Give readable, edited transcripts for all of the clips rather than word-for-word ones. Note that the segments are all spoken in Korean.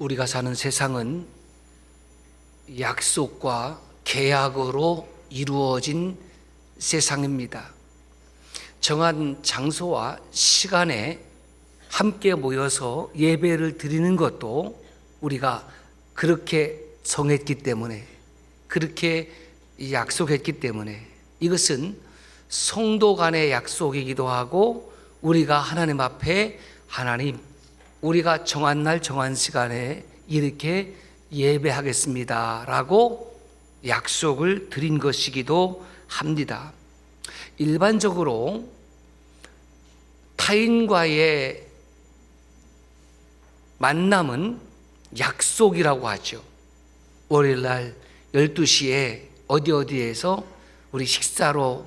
우리가 사는 세상은 약속과 계약으로 이루어진 세상입니다. 정한 장소와 시간에 함께 모여서 예배를 드리는 것도 우리가 그렇게 정했기 때문에, 그렇게 약속했기 때문에, 이것은 성도 간의 약속이기도 하고, 우리가 하나님 앞에 하나님, 우리가 정한 날 정한 시간에 이렇게 예배하겠습니다 라고 약속을 드린 것이기도 합니다. 일반적으로 타인과의 만남은 약속이라고 하죠. 월요일날 12시에 어디에서 우리 식사로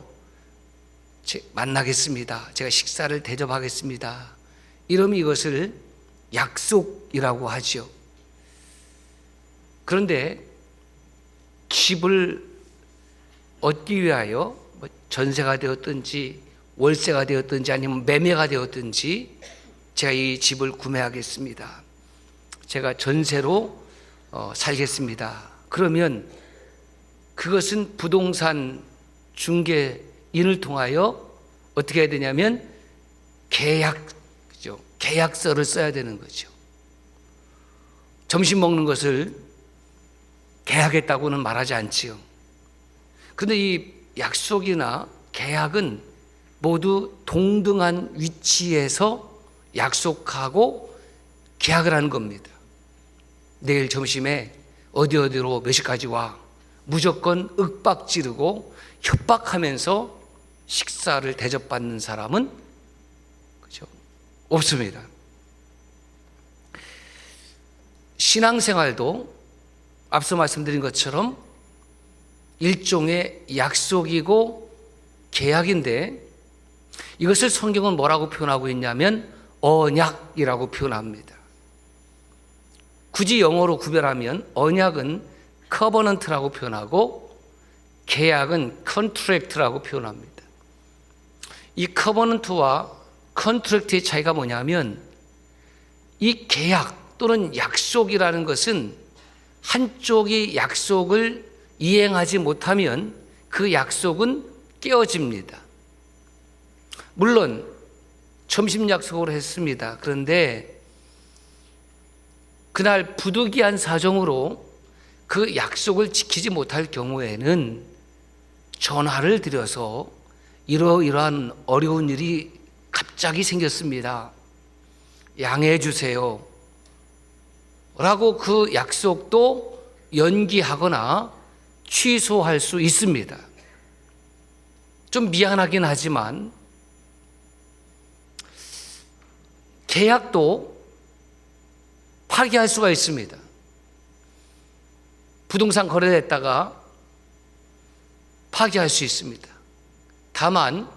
만나겠습니다. 제가 식사를 대접하겠습니다. 이러면 이것을 약속이라고 하죠. 그런데 집을 얻기 위하여 전세가 되었든지 월세가 되었든지 아니면 매매가 되었든지 제가 이 집을 구매하겠습니다. 제가 전세로 살겠습니다. 그러면 그것은 부동산 중개인을 통하여 어떻게 해야 되냐면 계약서를 써야 되는 거죠. 점심 먹는 것을 계약했다고는 말하지 않지요. 그런데 이 약속이나 계약은 모두 동등한 위치에서 약속하고 계약을 하는 겁니다. 내일 점심에 어디로 몇 시까지 와, 무조건 윽박 지르고 협박하면서 식사를 대접받는 사람은 그렇죠? 없습니다. 신앙생활도 앞서 말씀드린 것처럼 일종의 약속이고 계약인데, 이것을 성경은 뭐라고 표현하고 있냐면 언약이라고 표현합니다. 굳이 영어로 구별하면 언약은 커버넌트라고 표현하고 계약은 컨트랙트라고 표현합니다. 이 커버넌트와 컨트랙트의 차이가 뭐냐면, 이 계약 또는 약속이라는 것은 한쪽이 약속을 이행하지 못하면 그 약속은 깨어집니다. 물론 점심 약속을 했습니다. 그런데 그날 부득이한 사정으로 그 약속을 지키지 못할 경우에는 전화를 드려서 이러이러한 어려운 일이 갑자기 생겼습니다. 양해해 주세요 라고 그 약속도 연기하거나 취소할 수 있습니다. 좀 미안하긴 하지만 계약도 파기할 수가 있습니다. 부동산 거래됐다가 파기할 수 있습니다. 다만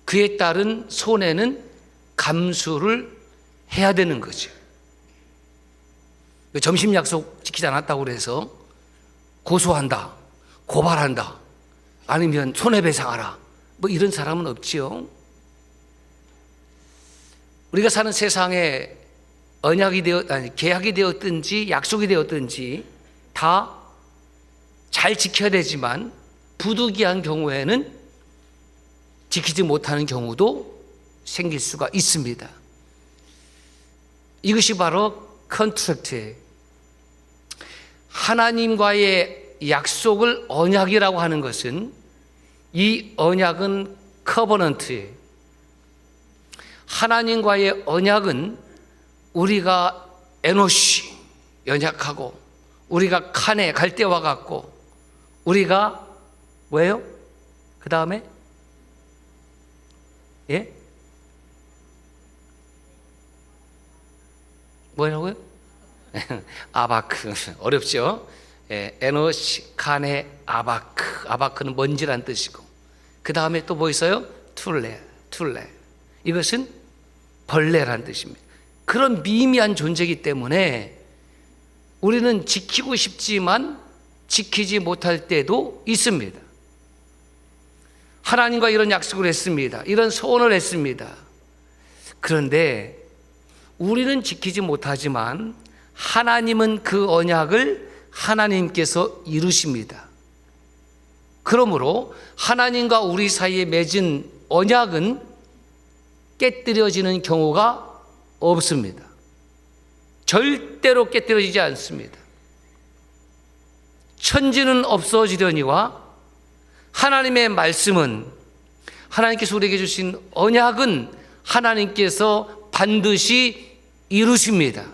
그에 따른 손해는 감수를 해야 되는 거죠. 점심 약속 지키지 않았다고 해서 고소한다, 고발한다, 아니면 손해배상하라, 이런 사람은 없지요. 우리가 사는 세상에 계약이 되었든지 약속이 되었든지 다 잘 지켜야 되지만 부득이한 경우에는 지키지 못하는 경우도 생길 수가 있습니다. 이것이 바로 컨트랙트예요. 하나님과의 약속을 언약이라고 하는 것은, 이 언약은 커버넌트예요. 하나님과의 언약은 우리가 에노시 연약하고, 우리가 칸에 갈대와 같고, 우리가 뭐예요? 그 다음에 뭐라고요? 아바크, 어렵죠? 에노시, 칸에, 아바크. 아바크는 먼지란 뜻이고, 그 다음에 또 뭐 있어요? 툴레. 이것은 벌레란 뜻입니다. 그런 미미한 존재이기 때문에 우리는 지키고 싶지만 지키지 못할 때도 있습니다. 하나님과 이런 약속을 했습니다. 이런 소원을 했습니다. 그런데 우리는 지키지 못하지만 하나님은 그 언약을 하나님께서 이루십니다. 그러므로 하나님과 우리 사이에 맺은 언약은 깨뜨려지는 경우가 없습니다. 절대로 깨뜨려지지 않습니다. 천지는 없어지려니와 하나님의 말씀은, 하나님께서 우리에게 주신 언약은 하나님께서 반드시 이루십니다.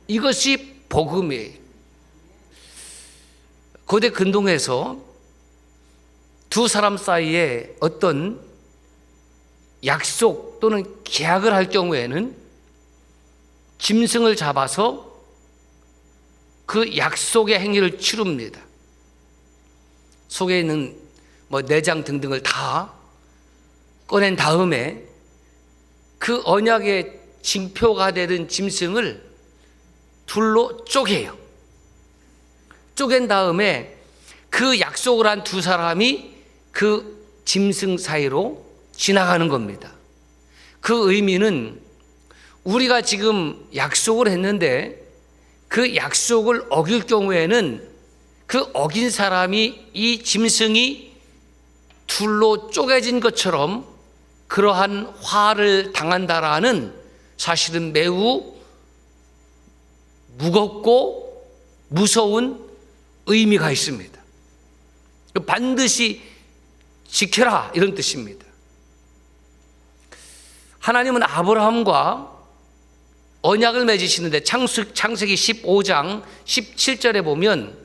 이것이 복음이에요. 고대 근동에서 두 사람 사이에 어떤 약속 또는 계약을 할 경우에는 짐승을 잡아서 그 약속의 행위를 치릅니다. 속에 있는 내장 등등을 다 꺼낸 다음에 그 언약의 징표가 되는 짐승을 둘로 쪼개요. 쪼갠 다음에 그 약속을 한 두 사람이 그 짐승 사이로 지나가는 겁니다. 그 의미는 우리가 지금 약속을 했는데 그 약속을 어길 경우에는 그 어긴 사람이 이 짐승이 둘로 쪼개진 것처럼 그러한 화를 당한다라는 사실은 매우 무겁고 무서운 의미가 있습니다. 반드시 지켜라, 이런 뜻입니다. 하나님은 아브라함과 언약을 맺으시는데 창세기 15장 17절에 보면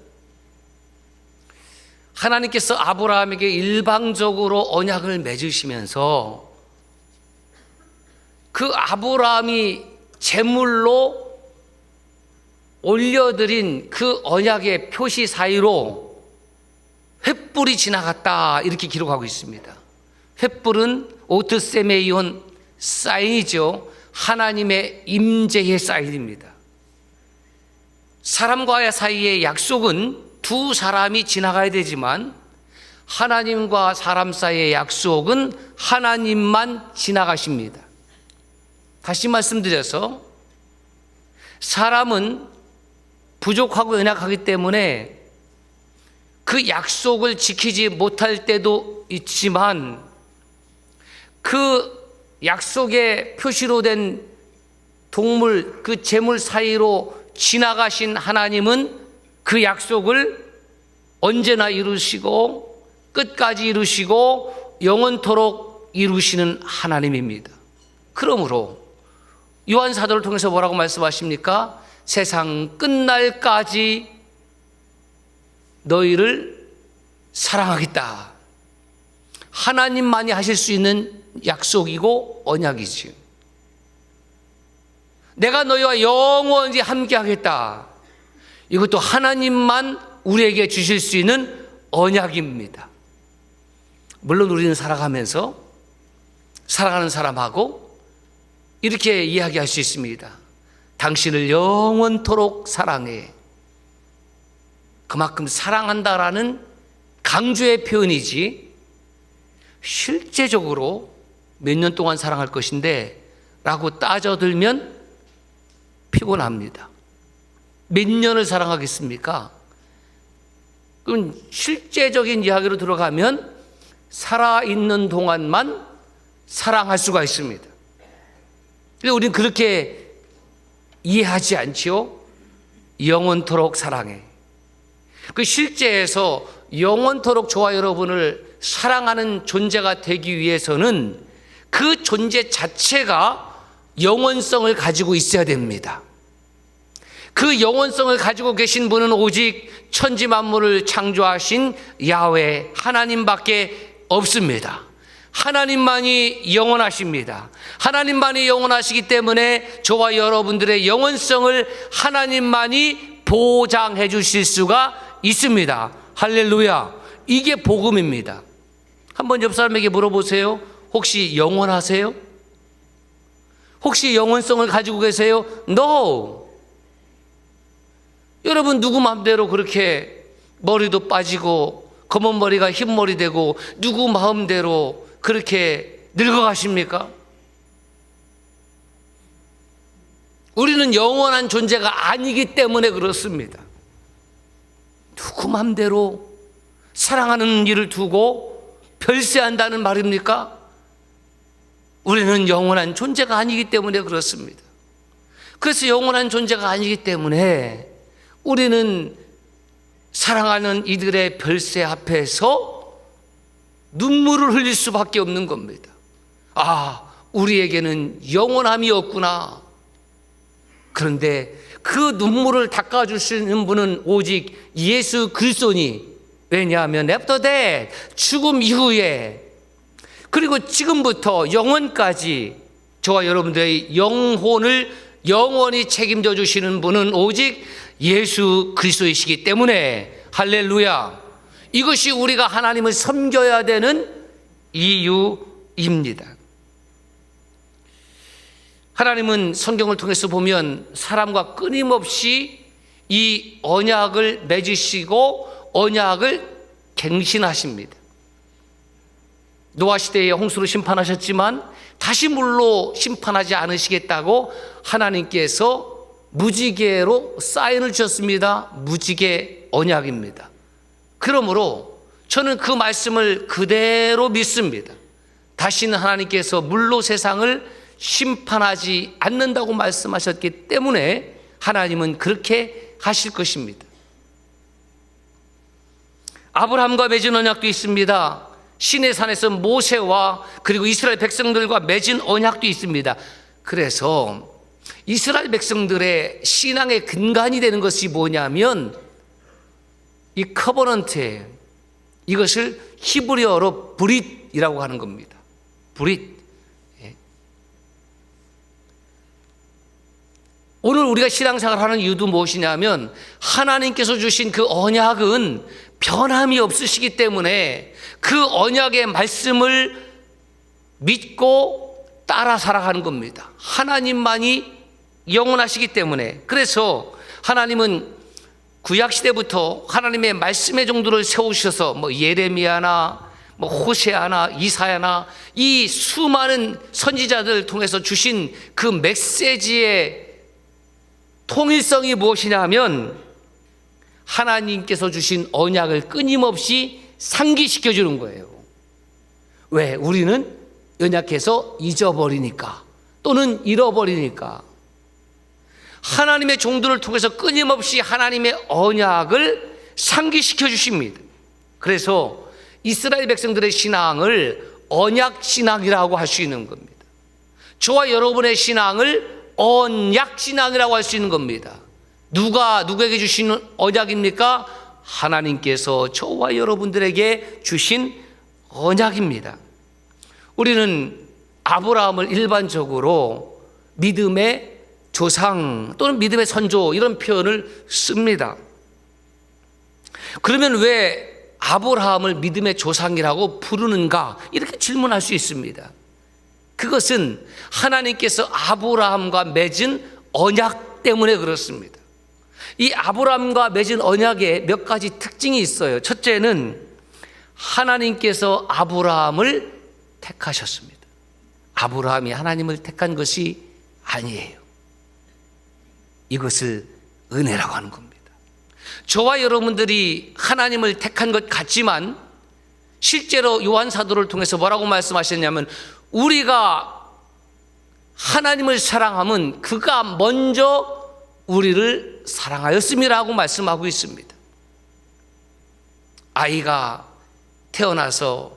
하나님께서 아브라함에게 일방적으로 언약을 맺으시면서 그 아브라함이 제물로 올려드린 그 언약의 표시 사이로 횃불이 지나갔다, 이렇게 기록하고 있습니다. 횃불은 오트세메이온 사인이죠. 하나님의 임재의 사인입니다. 사람과의 사이의 약속은 두 사람이 지나가야 되지만 하나님과 사람 사이의 약속은 하나님만 지나가십니다. 다시 말씀드려서 사람은 부족하고 연약하기 때문에 그 약속을 지키지 못할 때도 있지만 그 약속의 표시로 된 동물, 그 제물 사이로 지나가신 하나님은 그 약속을 언제나 이루시고 끝까지 이루시고 영원토록 이루시는 하나님입니다. 그러므로 요한 사도를 통해서 뭐라고 말씀하십니까? 세상 끝날까지 너희를 사랑하겠다. 하나님만이 하실 수 있는 약속이고 언약이지. 내가 너희와 영원히 함께 하겠다. 이것도 하나님만 우리에게 주실 수 있는 언약입니다. 물론 우리는 살아가면서 사랑하는 사람하고 이렇게 이야기할 수 있습니다. 당신을 영원토록 사랑해. 그만큼 사랑한다라는 강조의 표현이지 실제적으로 몇 년 동안 사랑할 것인데 라고 따져들면 피곤합니다. 몇 년을 사랑하겠습니까? 그럼 실제적인 이야기로 들어가면 살아있는 동안만 사랑할 수가 있습니다. 그런데 우리는 그렇게 이해하지 않지요? 영원토록 사랑해. 그 실제에서 영원토록 저와 여러분을 사랑하는 존재가 되기 위해서는 그 존재 자체가 영원성을 가지고 있어야 됩니다. 그 영원성을 가지고 계신 분은 오직 천지 만물을 창조하신 야훼 하나님밖에 없습니다. 하나님만이 영원하십니다. 하나님만이 영원하시기 때문에 저와 여러분들의 영원성을 하나님만이 보장해 주실 수가 있습니다. 할렐루야. 이게 복음입니다. 한번 옆 사람에게 물어보세요. 혹시 영원하세요? 혹시 영원성을 가지고 계세요? No. 여러분 누구 마음대로 그렇게 머리도 빠지고 검은 머리가 흰 머리 되고 누구 마음대로 그렇게 늙어가십니까? 우리는 영원한 존재가 아니기 때문에 그렇습니다. 누구 맘대로 사랑하는 일을 두고 별세한다는 말입니까? 우리는 영원한 존재가 아니기 때문에 그렇습니다. 그래서 영원한 존재가 아니기 때문에 우리는 사랑하는 이들의 별세 앞에서 눈물을 흘릴 수밖에 없는 겁니다. 아, 우리에게는 영원함이 없구나. 그런데 그 눈물을 닦아줄 수 있는 분은 오직 예수 그리스도니. 왜냐하면 after death, 죽음 이후에, 그리고 지금부터 영원까지 저와 여러분들의 영혼을 영원히 책임져 주시는 분은 오직 예수 그리스도이시기 때문에, 할렐루야, 이것이 우리가 하나님을 섬겨야 되는 이유입니다. 하나님은 성경을 통해서 보면 사람과 끊임없이 이 언약을 맺으시고 언약을 갱신하십니다. 노아 시대에 홍수로 심판하셨지만 다시 물로 심판하지 않으시겠다고 하나님께서 무지개로 사인을 주셨습니다. 무지개 언약입니다. 그러므로 저는 그 말씀을 그대로 믿습니다. 다시는 하나님께서 물로 세상을 심판하지 않는다고 말씀하셨기 때문에 하나님은 그렇게 하실 것입니다. 아브라함과 맺은 언약도 있습니다. 시내산에서 모세와 그리고 이스라엘 백성들과 맺은 언약도 있습니다. 그래서 이스라엘 백성들의 신앙의 근간이 되는 것이 뭐냐면 이 커버넌트예요. 이것을 히브리어로 브릿이라고 하는 겁니다. 브릿. 오늘 우리가 신앙생활을 하는 이유도 무엇이냐면 하나님께서 주신 그 언약은 변함이 없으시기 때문에 그 언약의 말씀을 믿고 따라 살아가는 겁니다. 하나님만이 영원하시기 때문에. 그래서 하나님은 구약시대부터 하나님의 말씀의 종들을 세우셔서 예레미야나 호세아나 이사야나 이 수많은 선지자들을 통해서 주신 그 메시지의 통일성이 무엇이냐 하면 하나님께서 주신 언약을 끊임없이 상기시켜 주는 거예요. 왜? 우리는 연약해서 잊어버리니까, 또는 잃어버리니까. 하나님의 종들을 통해서 끊임없이 하나님의 언약을 상기시켜 주십니다. 그래서 이스라엘 백성들의 신앙을 언약 신앙이라고 할 수 있는 겁니다. 저와 여러분의 신앙을 언약 신앙이라고 할 수 있는 겁니다. 누가 누구에게 주신 언약입니까? 하나님께서 저와 여러분들에게 주신 언약입니다. 우리는 아브라함을 일반적으로 믿음의 조상 또는 믿음의 선조 이런 표현을 씁니다. 그러면 왜 아브라함을 믿음의 조상이라고 부르는가? 이렇게 질문할 수 있습니다. 그것은 하나님께서 아브라함과 맺은 언약 때문에 그렇습니다. 이 아브라함과 맺은 언약에 몇 가지 특징이 있어요. 첫째는 하나님께서 아브라함을 택하셨습니다. 아브라함이 하나님을 택한 것이 아니에요. 이것을 은혜라고 하는 겁니다. 저와 여러분들이 하나님을 택한 것 같지만 실제로 요한 사도를 통해서 뭐라고 말씀하셨냐면 우리가 하나님을 사랑함은 그가 먼저 우리를 사랑하였음이라고 말씀하고 있습니다. 아이가 태어나서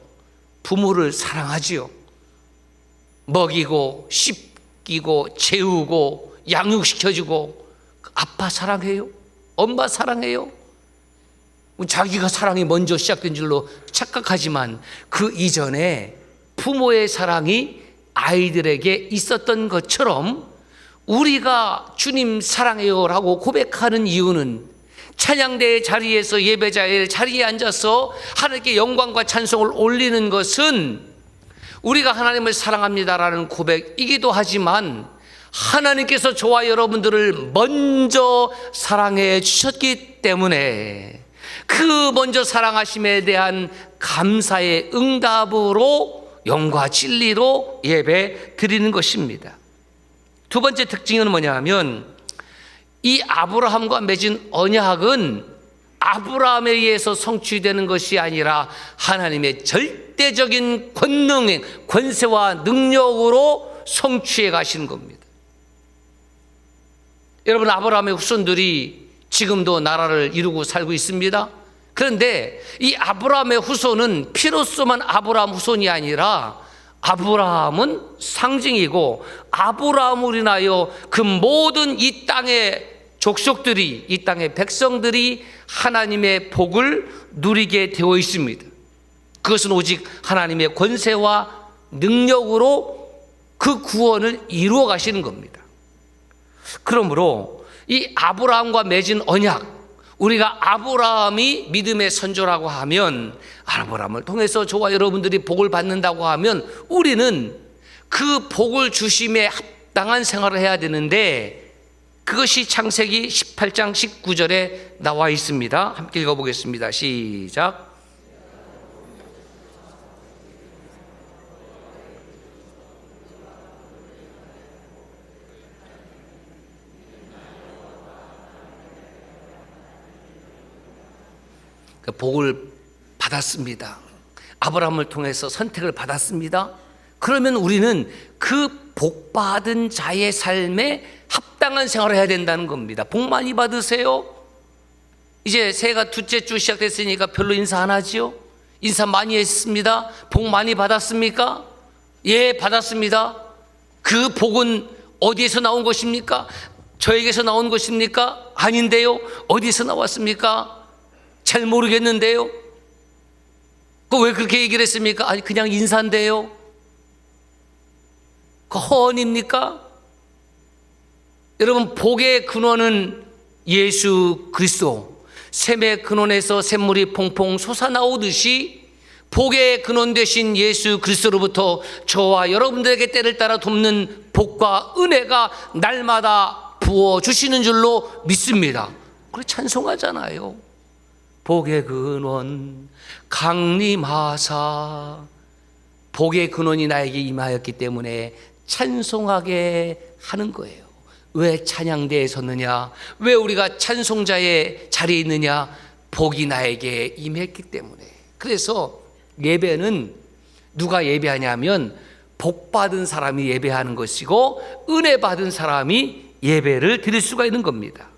부모를 사랑하지요. 먹이고 씹기고 재우고 양육시켜주고. 아빠 사랑해요? 엄마 사랑해요? 자기가 사랑이 먼저 시작된 줄로 착각하지만 그 이전에 부모의 사랑이 아이들에게 있었던 것처럼 우리가 주님 사랑해요 라고 고백하는 이유는 찬양대의 자리에서 예배자의 자리에 앉아서 하나님께 영광과 찬송을 올리는 것은 우리가 하나님을 사랑합니다라는 고백이기도 하지만 하나님께서 저와 여러분들을 먼저 사랑해 주셨기 때문에 그 먼저 사랑하심에 대한 감사의 응답으로 영과 진리로 예배 드리는 것입니다. 두 번째 특징은 뭐냐 하면 이 아브라함과 맺은 언약은 아브라함에 의해서 성취되는 것이 아니라 하나님의 절대적인 권능, 권세와 능력으로 성취해 가시는 겁니다. 여러분, 아브라함의 후손들이 지금도 나라를 이루고 살고 있습니다. 그런데 이 아브라함의 후손은 피로서만 아브라함 후손이 아니라 아브라함은 상징이고 아브라함으로 인하여 그 모든 이 땅의 족속들이, 이 땅의 백성들이 하나님의 복을 누리게 되어 있습니다. 그것은 오직 하나님의 권세와 능력으로 그 구원을 이루어 가시는 겁니다. 그러므로 이 아브라함과 맺은 언약, 우리가 아브라함이 믿음의 선조라고 하면, 아브라함을 통해서 저와 여러분들이 복을 받는다고 하면 우리는 그 복을 주심에 합당한 생활을 해야 되는데, 그것이 창세기 18장 19절에 나와 있습니다. 함께 읽어보겠습니다. 시작. 그 복을 받았습니다. 아브라함을 통해서 선택을 받았습니다. 그러면 우리는 그 복받은 자의 삶에 합당한 생활을 해야 된다는 겁니다. 복 많이 받으세요. 이제 새해가 둘째 주 시작됐으니까 별로 인사 안 하지요? 인사 많이 했습니다. 복 많이 받았습니까? 예, 받았습니다. 그 복은 어디에서 나온 것입니까? 저에게서 나온 것입니까? 아닌데요. 어디에서 나왔습니까? 잘 모르겠는데요. 그 왜 그렇게 얘기를 했습니까? 아니, 그냥 인사인데요. 그 허언입니까? 여러분, 복의 근원은 예수 그리스도, 샘의 근원에서 샘물이 퐁퐁 솟아나오듯이 복의 근원 되신 예수 그리스도로부터 저와 여러분들에게 때를 따라 돕는 복과 은혜가 날마다 부어주시는 줄로 믿습니다. 그래 찬송하잖아요. 복의 근원 강림하사, 복의 근원이 나에게 임하였기 때문에 찬송하게 하는 거예요. 왜 찬양대에 섰느냐? 왜 우리가 찬송자의 자리에 있느냐? 복이 나에게 임했기 때문에. 그래서 예배는 누가 예배하냐면 복받은 사람이 예배하는 것이고 은혜 받은 사람이 예배를 드릴 수가 있는 겁니다.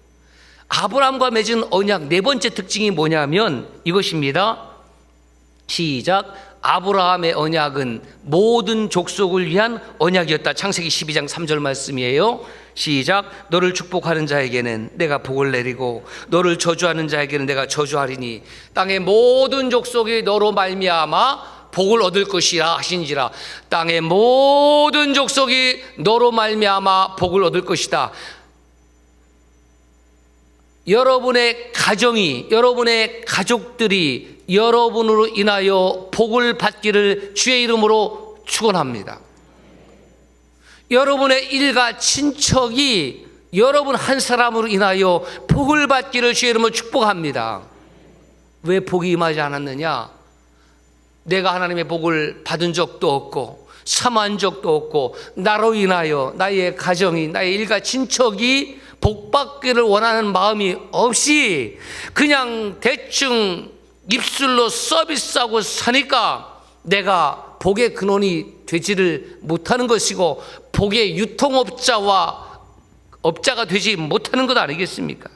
아브라함과 맺은 언약 네 번째 특징이 뭐냐면 이것입니다. 시작. 아브라함의 언약은 모든 족속을 위한 언약이었다. 창세기 12장 3절 말씀이에요. 시작. 너를 축복하는 자에게는 내가 복을 내리고 너를 저주하는 자에게는 내가 저주하리니 땅의 모든 족속이 너로 말미암아 복을 얻을 것이라 하신지라. 땅의 모든 족속이 너로 말미암아 복을 얻을 것이다. 여러분의 가정이, 여러분의 가족들이 여러분으로 인하여 복을 받기를 주의 이름으로 축원합니다. 여러분의 일가 친척이 여러분 한 사람으로 인하여 복을 받기를 주의 이름으로 축복합니다. 왜 복이 임하지 않았느냐? 내가 하나님의 복을 받은 적도 없고 삼한 적도 없고 나로 인하여 나의 가정이, 나의 일가 친척이 복받기를 원하는 마음이 없이 그냥 대충 입술로 서비스하고 사니까 내가 복의 근원이 되지를 못하는 것이고 복의 유통업자가 되지 못하는 것 아니겠습니까?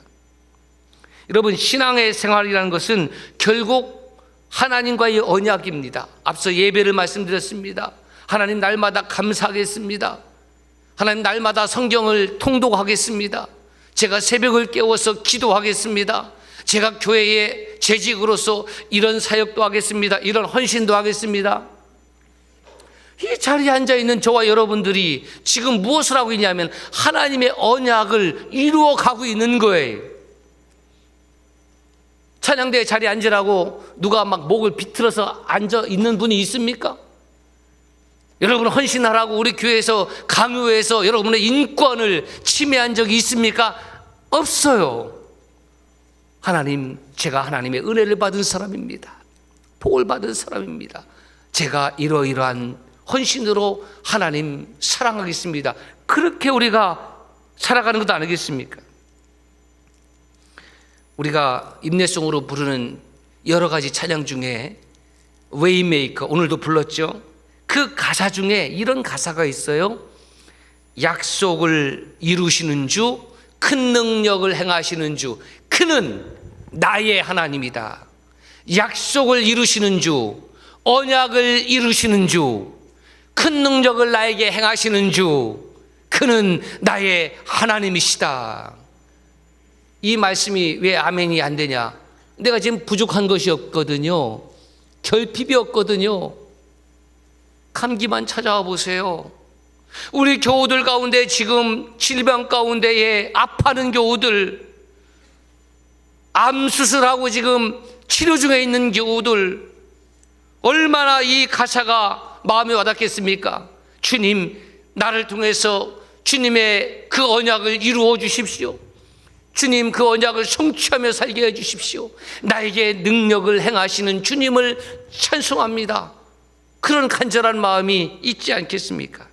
여러분, 신앙의 생활이라는 것은 결국 하나님과의 언약입니다. 앞서 예배를 말씀드렸습니다. 하나님 날마다 감사하겠습니다. 하나님 날마다 성경을 통독하겠습니다. 제가 새벽을 깨워서 기도하겠습니다. 제가 교회의 재직으로서 이런 사역도 하겠습니다. 이런 헌신도 하겠습니다. 이 자리에 앉아있는 저와 여러분들이 지금 무엇을 하고 있냐면 하나님의 언약을 이루어 가고 있는 거예요. 찬양대 자리에 앉으라고 누가 막 목을 비틀어서 앉아 있는 분이 있습니까? 여러분 헌신하라고 우리 교회에서 강요해서 여러분의 인권을 침해한 적이 있습니까? 없어요. 하나님, 제가 하나님의 은혜를 받은 사람입니다. 복을 받은 사람입니다. 제가 이러이러한 헌신으로 하나님 사랑하겠습니다. 그렇게 우리가 살아가는 것 아니겠습니까? 우리가 인내송으로 부르는 여러 가지 찬양 중에 웨이메이커, 오늘도 불렀죠. 그 가사 중에 이런 가사가 있어요. 약속을 이루시는 주, 큰 능력을 행하시는 주, 그는 나의 하나님이다. 약속을 이루시는 주, 언약을 이루시는 주, 큰 능력을 나에게 행하시는 주, 그는 나의 하나님이시다. 이 말씀이 왜 아멘이 안 되냐? 내가 지금 부족한 것이 없거든요. 결핍이 없거든요. 감기만 찾아와 보세요. 우리 교우들 가운데 지금 질병 가운데에 아파하는 교우들, 암 수술하고 지금 치료 중에 있는 교우들, 얼마나 이 가사가 마음에 와닿겠습니까? 주님, 나를 통해서 주님의 그 언약을 이루어 주십시오. 주님, 그 언약을 성취하며 살게 해 주십시오. 나에게 능력을 행하시는 주님을 찬송합니다. 그런 간절한 마음이 있지 않겠습니까?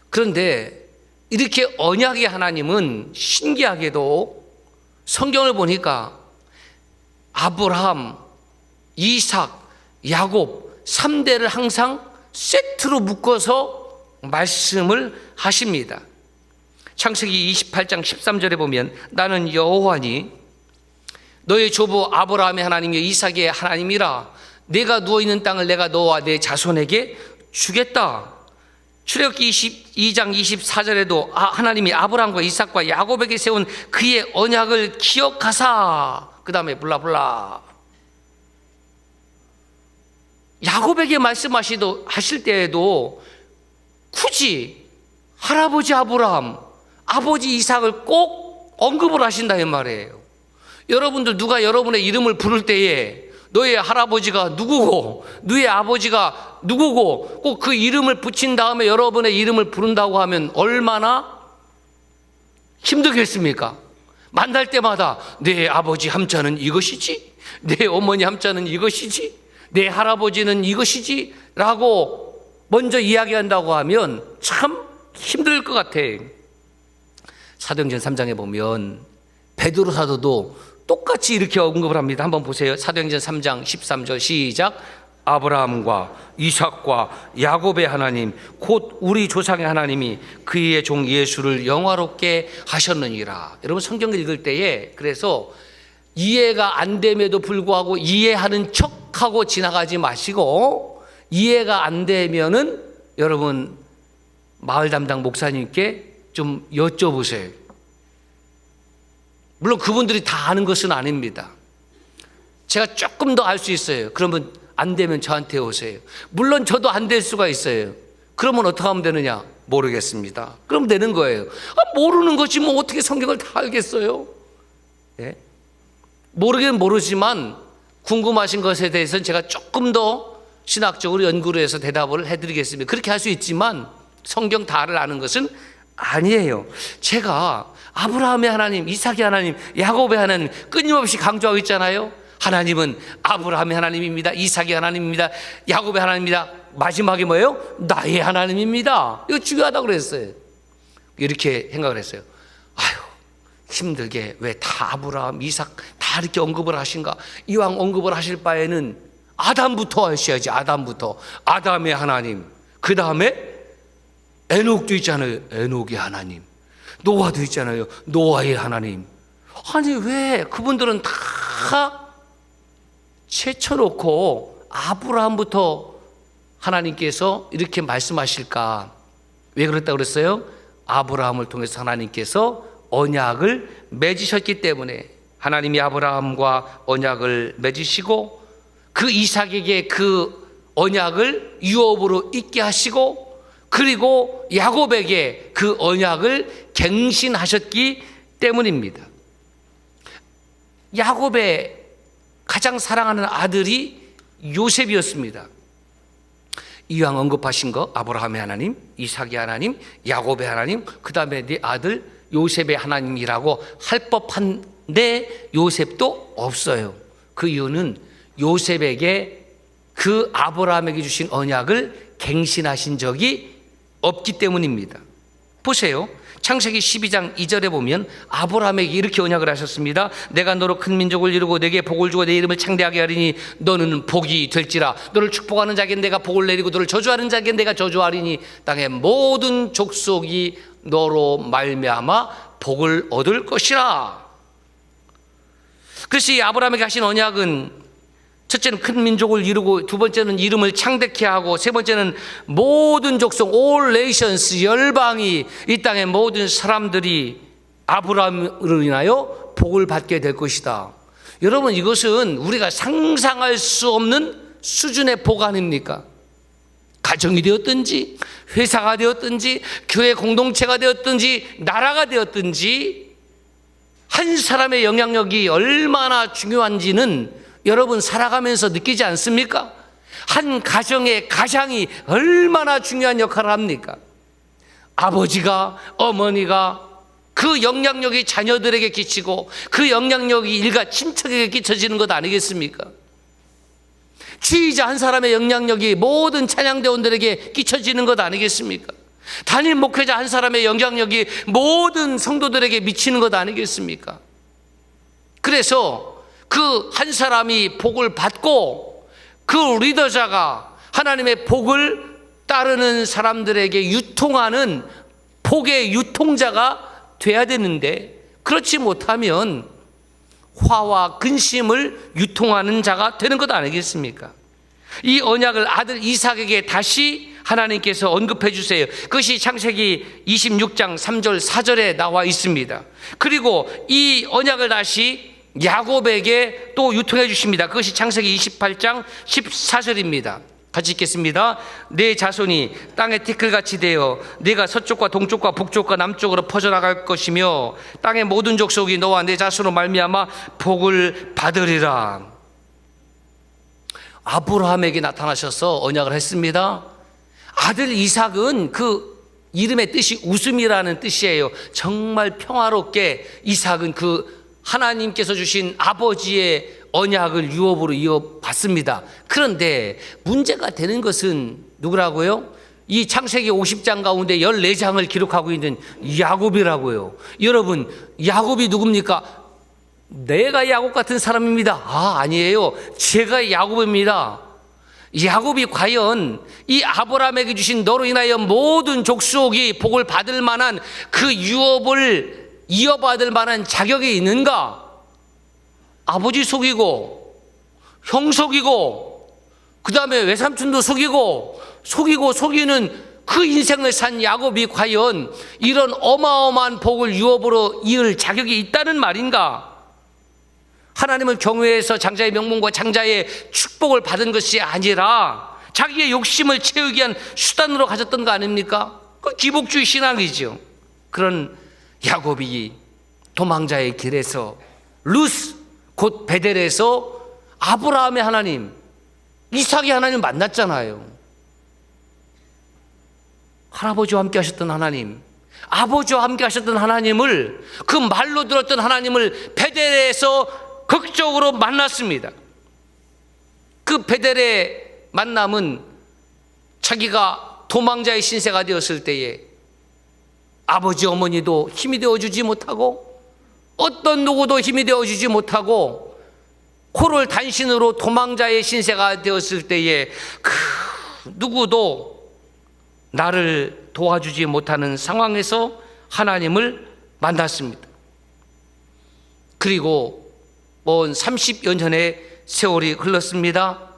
그런데 이렇게 언약의 하나님은 신기하게도 성경을 보니까 아브라함, 이삭, 야곱 3대를 항상 세트로 묶어서 말씀을 하십니다. 창세기 28장 13절에 보면 나는 여호와니 너의 조부 아브라함의 하나님이요 이삭의 하나님이라. 내가 누워있는 땅을 내가 너와 내 자손에게 주겠다. 출애굽기 22장 24절에도 하나님이 아브라함과 이삭과 야곱에게 세운 그의 언약을 기억하사, 그 다음에 블라블라. 야곱에게 말씀하실 때에도 굳이 할아버지 아브라함, 아버지 이삭을 꼭 언급을 하신다 이 말이에요. 여러분들 누가 여러분의 이름을 부를 때에 너의 할아버지가 누구고 너의 아버지가 누구고 꼭 그 이름을 붙인 다음에 여러분의 이름을 부른다고 하면 얼마나 힘들겠습니까? 만날 때마다 내 아버지 함자는 이것이지, 내 어머니 함자는 이것이지, 내 할아버지는 이것이지 라고 먼저 이야기한다고 하면 참 힘들 것 같아. 사도행전 3장에 보면 베드로 사도도 똑같이 이렇게 언급을 합니다. 한번 보세요. 사도행전 3장 13절 시작. 아브라함과 이삭과 야곱의 하나님 곧 우리 조상의 하나님이 그의 종 예수를 영화롭게 하셨느니라. 여러분 성경을 읽을 때에 그래서 이해가 안 됨에도 불구하고 이해하는 척하고 지나가지 마시고, 이해가 안 되면은 여러분 마을 담당 목사님께 좀 여쭤보세요. 물론 그분들이 다 아는 것은 아닙니다. 제가 조금 더 알 수 있어요. 그러면 안 되면 저한테 오세요. 물론 저도 안 될 수가 있어요. 그러면 어떻게 하면 되느냐? 모르겠습니다. 그럼 되는 거예요. 모르는 거지 뭐 어떻게 성경을 다 알겠어요? 예? 모르긴 모르지만 궁금하신 것에 대해서는 제가 조금 더 신학적으로 연구를 해서 대답을 해드리겠습니다. 그렇게 할 수 있지만 성경 다를 아는 것은 아니에요. 제가 아브라함의 하나님, 이삭의 하나님, 야곱의 하나님 끊임없이 강조하고 있잖아요. 하나님은 아브라함의 하나님입니다. 이삭의 하나님입니다. 야곱의 하나님입니다. 마지막에 뭐예요? 나의 하나님입니다. 이거 중요하다고 그랬어요. 이렇게 생각을 했어요. 아유, 힘들게 왜 다 아브라함, 이삭 다 이렇게 언급을 하신가? 이왕 언급을 하실 바에는 아담부터 하셔야지. 아담부터. 아담의 하나님. 그 다음에 에녹도 있잖아요. 에녹의 하나님. 노아도 있잖아요. 노아의 하나님. 아니 왜 그분들은 다 제쳐놓고 아브라함부터 하나님께서 이렇게 말씀하실까? 왜 그랬다고 그랬어요? 아브라함을 통해서 하나님께서 언약을 맺으셨기 때문에. 하나님이 아브라함과 언약을 맺으시고 그 이삭에게 그 언약을 유업으로 있게 하시고, 그리고 야곱에게 그 언약을 갱신하셨기 때문입니다. 야곱의 가장 사랑하는 아들이 요셉이었습니다. 이왕 언급하신 거 아브라함의 하나님, 이삭의 하나님, 야곱의 하나님, 그 다음에 네 아들 요셉의 하나님이라고 할 법한데 요셉도 없어요. 그 이유는 요셉에게 그 아브라함에게 주신 언약을 갱신하신 적이 없기 때문입니다. 보세요. 창세기 12장 2절에 보면 아브라함에게 이렇게 언약을 하셨습니다. 내가 너로 큰 민족을 이루고 내게 복을 주고 내 이름을 창대하게 하리니 너는 복이 될지라. 너를 축복하는 자에게 내가 복을 내리고 너를 저주하는 자에게 내가 저주하리니 땅의 모든 족속이 너로 말미암아 복을 얻을 것이라. 그래서 이 아브라함에게 하신 언약은 첫째는 큰 민족을 이루고, 두 번째는 이름을 창대케 하고, 세 번째는 모든 족속, all nations, 열방이, 이 땅의 모든 사람들이 아브라함으로 인하여 복을 받게 될 것이다. 여러분, 이것은 우리가 상상할 수 없는 수준의 복 아닙니까? 가정이 되었든지, 회사가 되었든지, 교회 공동체가 되었든지, 나라가 되었든지, 한 사람의 영향력이 얼마나 중요한지는 여러분 살아가면서 느끼지 않습니까? 한 가정의 가장이 얼마나 중요한 역할을 합니까? 아버지가, 어머니가 그 영향력이 자녀들에게 끼치고 그 영향력이 일가 친척에게 끼쳐지는 것 아니겠습니까? 지휘자 한 사람의 영향력이 모든 찬양대원들에게 끼쳐지는 것 아니겠습니까? 담임 목회자 한 사람의 영향력이 모든 성도들에게 미치는 것 아니겠습니까? 그래서 그 한 사람이 복을 받고 그 리더자가 하나님의 복을 따르는 사람들에게 유통하는 복의 유통자가 돼야 되는데, 그렇지 못하면 화와 근심을 유통하는 자가 되는 것 아니겠습니까? 이 언약을 아들 이삭에게 다시 하나님께서 언급해 주세요. 그것이 창세기 26장 3절 4절에 나와 있습니다. 그리고 이 언약을 다시 야곱에게 또 유통해 주십니다. 그것이 창세기 28장 14절입니다. 같이 읽겠습니다. 내 자손이 땅의 티끌같이 되어 네가 서쪽과 동쪽과 북쪽과 남쪽으로 퍼져나갈 것이며 땅의 모든 족속이 너와 내 자손으로 말미암아 복을 받으리라. 아브라함에게 나타나셔서 언약을 했습니다. 아들 이삭은 그 이름의 뜻이 웃음이라는 뜻이에요. 정말 평화롭게 이삭은 그 하나님께서 주신 아버지의 언약을 유업으로 이어받습니다. 그런데 문제가 되는 것은 누구라고요? 이 창세기 50장 가운데 14장을 기록하고 있는 야곱이라고요. 여러분, 야곱이 누굽니까? 내가 야곱 같은 사람입니다. 아니에요. 제가 야곱입니다. 야곱이 과연 이 아브라함에게 주신 너로 인하여 모든 족속이 복을 받을 만한 그 유업을 이어받을 만한 자격이 있는가? 아버지 속이고 형 속이고 그 다음에 외삼촌도 속이는 그 인생을 산 야곱이 과연 이런 어마어마한 복을 유업으로 이을 자격이 있다는 말인가? 하나님을 경외해서 장자의 명분과 장자의 축복을 받은 것이 아니라 자기의 욕심을 채우기 위한 수단으로 가졌던 거 아닙니까? 그 기복주의 신앙이죠. 그런 야곱이 도망자의 길에서 루스 곧 베델에서 아브라함의 하나님, 이삭의 하나님 만났잖아요. 할아버지와 함께 하셨던 하나님, 아버지와 함께 하셨던 하나님을, 그 말로 들었던 하나님을 베델에서 극적으로 만났습니다. 그 베델의 만남은 자기가 도망자의 신세가 되었을 때에 아버지 어머니도 힘이 되어주지 못하고 어떤 누구도 힘이 되어주지 못하고 코를 단신으로 도망자의 신세가 되었을 때에 그 누구도 나를 도와주지 못하는 상황에서 하나님을 만났습니다. 그리고 먼 30여 년의 세월이 흘렀습니다.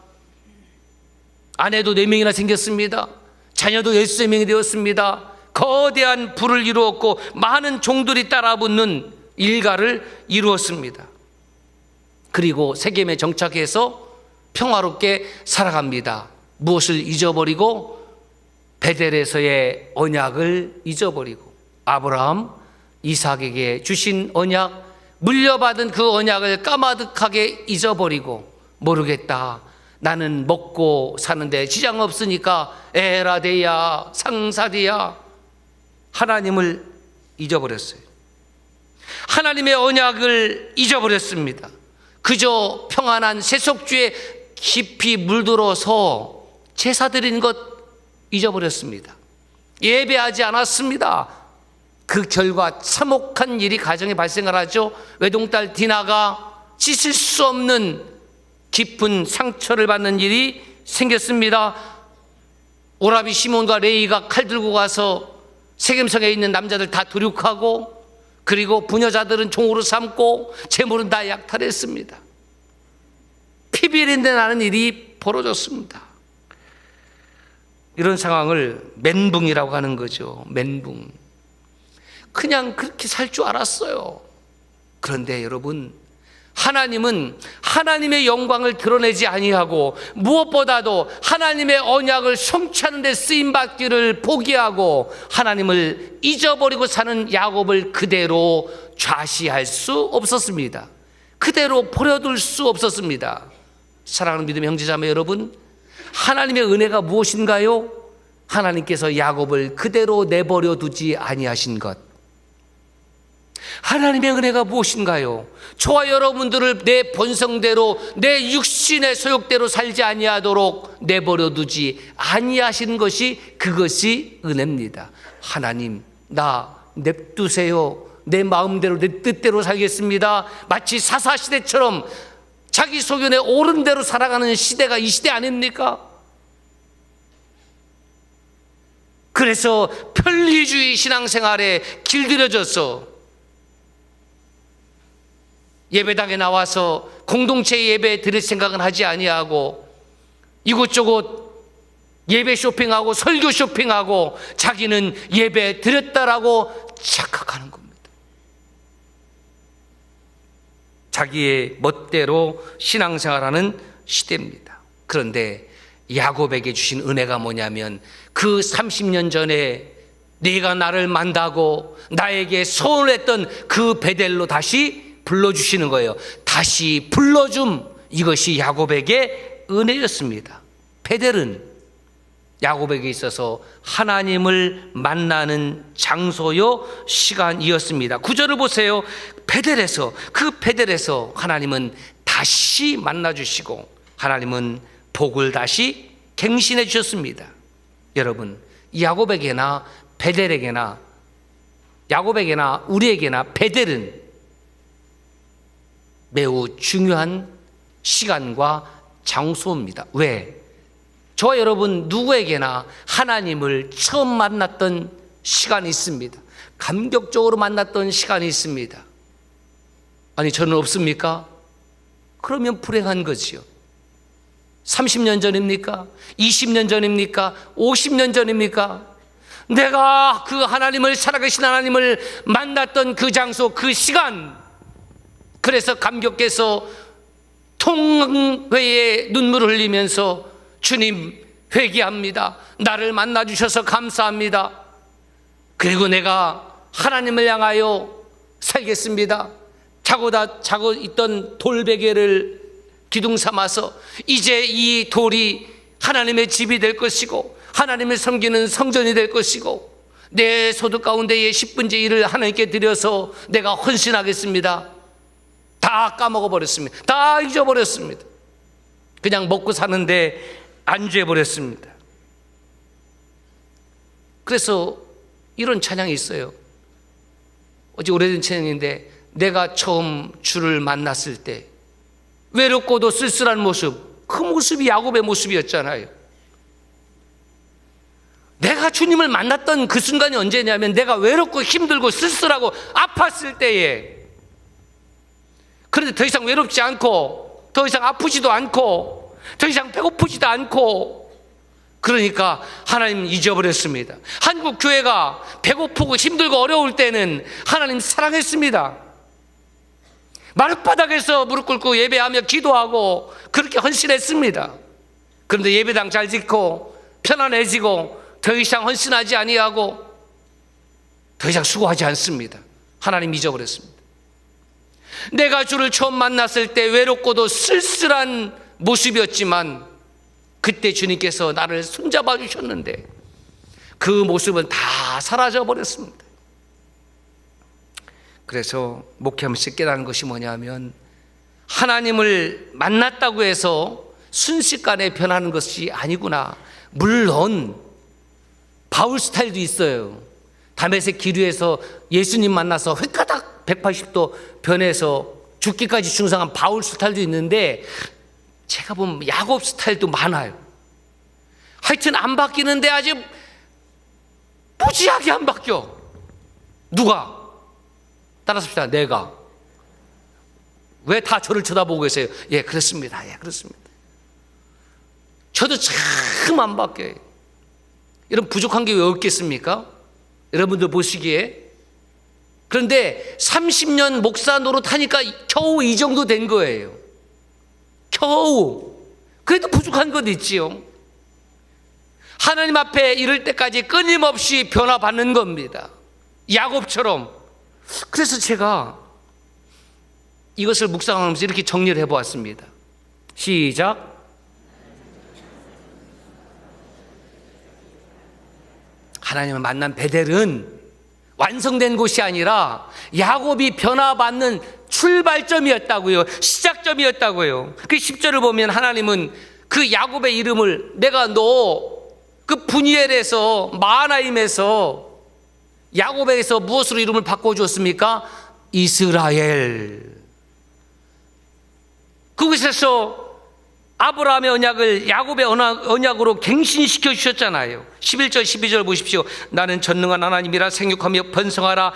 아내도 4명이나 생겼습니다. 자녀도 13명이 되었습니다. 거대한 부를 이루었고 많은 종들이 따라붙는 일가를 이루었습니다. 그리고 세겜에 정착해서 평화롭게 살아갑니다. 무엇을 잊어버리고? 베델에서의 언약을 잊어버리고 아브라함, 이삭에게 주신 언약, 물려받은 그 언약을 까마득하게 잊어버리고 모르겠다. 나는 먹고 사는데 지장 없으니까 에라데야, 상사데야. 하나님을 잊어버렸어요. 하나님의 언약을 잊어버렸습니다. 그저 평안한 세속주에 깊이 물들어서 제사 드리는 것 잊어버렸습니다. 예배하지 않았습니다. 그 결과 참혹한 일이 가정에 발생을 하죠. 외동딸 디나가 씻을 수 없는 깊은 상처를 받는 일이 생겼습니다. 오라비 시몬과 레이가 칼 들고 가서 세겜성에 있는 남자들 다 도륙하고, 그리고 부녀자들은 종으로 삼고 재물은 다 약탈했습니다. 피비린내 나는 일이 벌어졌습니다. 이런 상황을 멘붕이라고 하는 거죠. 멘붕. 그냥 그렇게 살 줄 알았어요. 그런데 여러분, 하나님은 하나님의 영광을 드러내지 아니하고 무엇보다도 하나님의 언약을 성취하는 데 쓰임받기를 포기하고 하나님을 잊어버리고 사는 야곱을 그대로 좌시할 수 없었습니다. 그대로 버려둘 수 없었습니다. 사랑하는 믿음의 형제자매 여러분, 하나님의 은혜가 무엇인가요? 하나님께서 야곱을 그대로 내버려 두지 아니하신 것. 하나님의 은혜가 무엇인가요? 저와 여러분들을 내 본성대로, 내 육신의 소욕대로 살지 아니하도록 내버려 두지 아니하신 것이, 그것이 은혜입니다. 하나님, 나 냅두세요. 내 마음대로, 내 뜻대로 살겠습니다. 마치 사사시대처럼 자기 소견에 옳은 대로 살아가는 시대가 이 시대 아닙니까? 그래서 편리주의 신앙생활에 길들여져서 예배당에 나와서 공동체 예배 드릴 생각은 하지 아니하고 이곳저곳 예배 쇼핑하고 설교 쇼핑하고 자기는 예배 드렸다라고 착각하는 겁니다. 자기의 멋대로 신앙생활하는 시대입니다. 그런데 야곱에게 주신 은혜가 뭐냐면, 그 30년 전에 네가 나를 만나고 나에게 소원했던 그 베델로 다시 불러주시는 거예요. 다시 불러줌, 이것이 야곱에게 은혜였습니다. 베델은 야곱에게 있어서 하나님을 만나는 장소요, 시간이었습니다. 9절을 보세요. 베델에서, 그 베델에서 하나님은 다시 만나주시고 하나님은 복을 다시 갱신해 주셨습니다. 여러분, 야곱에게나 베델에게나, 야곱에게나 우리에게나 베델은 매우 중요한 시간과 장소입니다. 왜? 저와 여러분 누구에게나 하나님을 처음 만났던 시간이 있습니다. 감격적으로 만났던 시간이 있습니다. 아니, 저는 없습니까? 그러면 불행한 거지요. 30년 전입니까? 20년 전입니까? 50년 전입니까? 내가 그 하나님을, 살아계신 하나님을 만났던 그 장소, 그 시간, 그래서 감격해서 통회에 눈물을 흘리면서 주님 회개합니다. 나를 만나주셔서 감사합니다. 그리고 내가 하나님을 향하여 살겠습니다. 자고 있던 돌베개를 기둥 삼아서 이제 이 돌이 하나님의 집이 될 것이고 하나님을 섬기는 성전이 될 것이고 내 소득 가운데의 10분의 1을 하나님께 드려서 내가 헌신하겠습니다. 다 까먹어버렸습니다. 다 잊어버렸습니다. 그냥 먹고 사는데 안주해버렸습니다. 그래서 이런 찬양이 있어요. 어제 오래된 찬양인데, 내가 처음 주를 만났을 때 외롭고도 쓸쓸한 모습, 그 모습이 야곱의 모습이었잖아요. 내가 주님을 만났던 그 순간이 언제냐면, 내가 외롭고 힘들고 쓸쓸하고 아팠을 때에. 그런데 더 이상 외롭지 않고, 더 이상 아프지도 않고, 더 이상 배고프지도 않고, 그러니까 하나님 잊어버렸습니다. 한국 교회가 배고프고 힘들고 어려울 때는 하나님 사랑했습니다. 마룻바닥에서 무릎 꿇고 예배하며 기도하고 그렇게 헌신했습니다. 그런데 예배당 잘 짓고 편안해지고 더 이상 헌신하지 아니하고 더 이상 수고하지 않습니다. 하나님 잊어버렸습니다. 내가 주를 처음 만났을 때 외롭고도 쓸쓸한 모습이었지만 그때 주님께서 나를 손잡아 주셨는데 그 모습은 다 사라져 버렸습니다. 그래서 목회하면서 깨달은 것이 뭐냐면, 하나님을 만났다고 해서 순식간에 변하는 것이 아니구나. 물론 바울 스타일도 있어요. 다메섹 기류에서 예수님 만나서 획가닥 180도 변해서 죽기까지 충성한 바울 스타일도 있는데, 제가 보면 야곱 스타일도 많아요. 하여튼 안 바뀌는데 아주 무지하게 안 바뀌어. 누가? 따라섭시다. 내가. 왜 다 저를 쳐다보고 계세요? 예, 그렇습니다. 예, 그렇습니다. 저도 참 안 바뀌어요. 이런 부족한 게 왜 없겠습니까? 여러분들 보시기에. 그런데 30년 목사 노릇하니까 겨우 이 정도 된 거예요. 겨우. 그래도 부족한 것 있지요. 하나님 앞에 이를 때까지 끊임없이 변화받는 겁니다. 야곱처럼. 그래서 제가 이것을 묵상하면서 이렇게 정리를 해보았습니다. 시작. 하나님을 만난 베델은 완성된 곳이 아니라 야곱이 변화받는 출발점이었다고요. 시작점이었다고요. 그 10절을 보면 하나님은 그 야곱의 이름을, 내가 너 그 분이엘에서 마하나임에서 야곱에서 무엇으로 이름을 바꿔주었습니까? 이스라엘. 그곳에서 아브라함의 언약을 야곱의 언약으로 갱신시켜 주셨잖아요. 11절 12절 보십시오. 나는 전능한 하나님이라 생육하며 번성하라.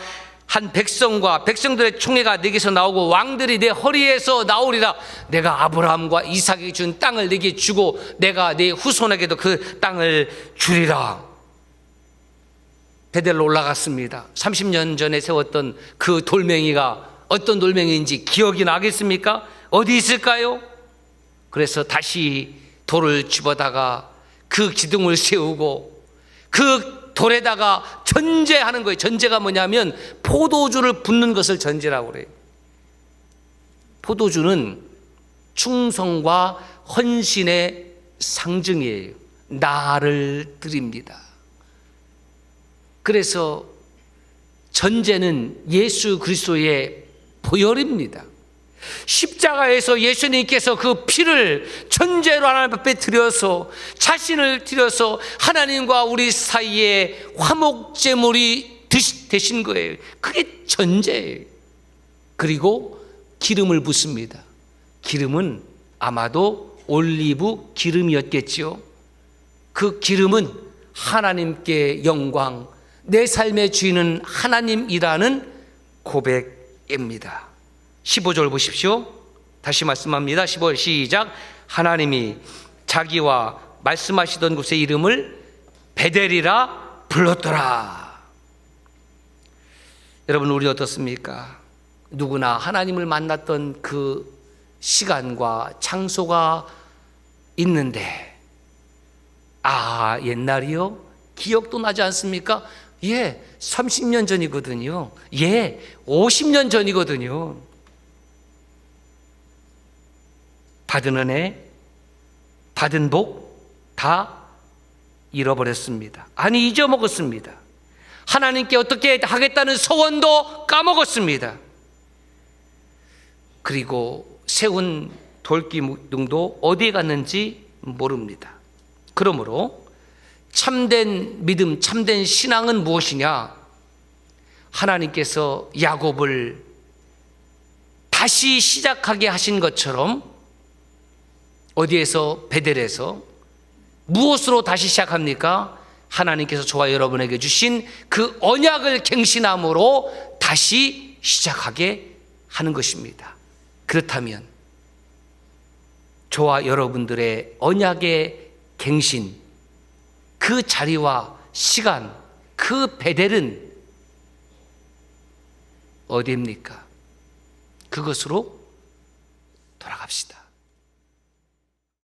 한 백성과 백성들의 총회가 내게서 나오고 왕들이 내 허리에서 나오리라. 내가 아브라함과 이삭에게 준 땅을 내게 주고 내가 내 후손에게도 그 땅을 주리라. 베델로 올라갔습니다. 30년 전에 세웠던 그 돌멩이가 어떤 돌멩이인지 기억이 나겠습니까? 어디 있을까요? 그래서 다시 돌을 집어다가 그 기둥을 세우고 그 돌에다가 전제하는 거예요. 전제가 뭐냐면 포도주를 붓는 것을 전제라고 그래요. 포도주는 충성과 헌신의 상징이에요. 나를 드립니다. 그래서 전제는 예수 그리스도의 보혈입니다. 십자가에서 예수님께서 그 피를 전제로 하나님 앞에 드려서 자신을 드려서 하나님과 우리 사이에 화목제물이 되신 거예요. 그게 전제예요. 그리고 기름을 붓습니다. 기름은 아마도 올리브 기름이었겠지요. 그 기름은 하나님께 영광, 내 삶의 주인은 하나님이라는 고백입니다. 15절 보십시오. 다시 말씀합니다. 15절 시작. 하나님이 자기와 말씀하시던 곳의 이름을 베델이라 불렀더라. 여러분, 우리 어떻습니까? 누구나 하나님을 만났던 그 시간과 장소가 있는데, 아, 옛날이요? 기억도 나지 않습니까? 예, 30년 전이거든요. 예, 50년 전이거든요. 받은 은혜, 받은 복 다 잃어버렸습니다. 아니, 잊어먹었습니다. 하나님께 어떻게 하겠다는 소원도 까먹었습니다. 그리고 세운 돌기둥도 어디에 갔는지 모릅니다. 그러므로 참된 믿음, 참된 신앙은 무엇이냐? 하나님께서 야곱을 다시 시작하게 하신 것처럼 어디에서? 베델에서. 무엇으로 다시 시작합니까? 하나님께서 저와 여러분에게 주신 그 언약을 갱신함으로 다시 시작하게 하는 것입니다. 그렇다면 저와 여러분들의 언약의 갱신, 그 자리와 시간, 그 베델은 어디입니까? 그것으로 돌아갑시다.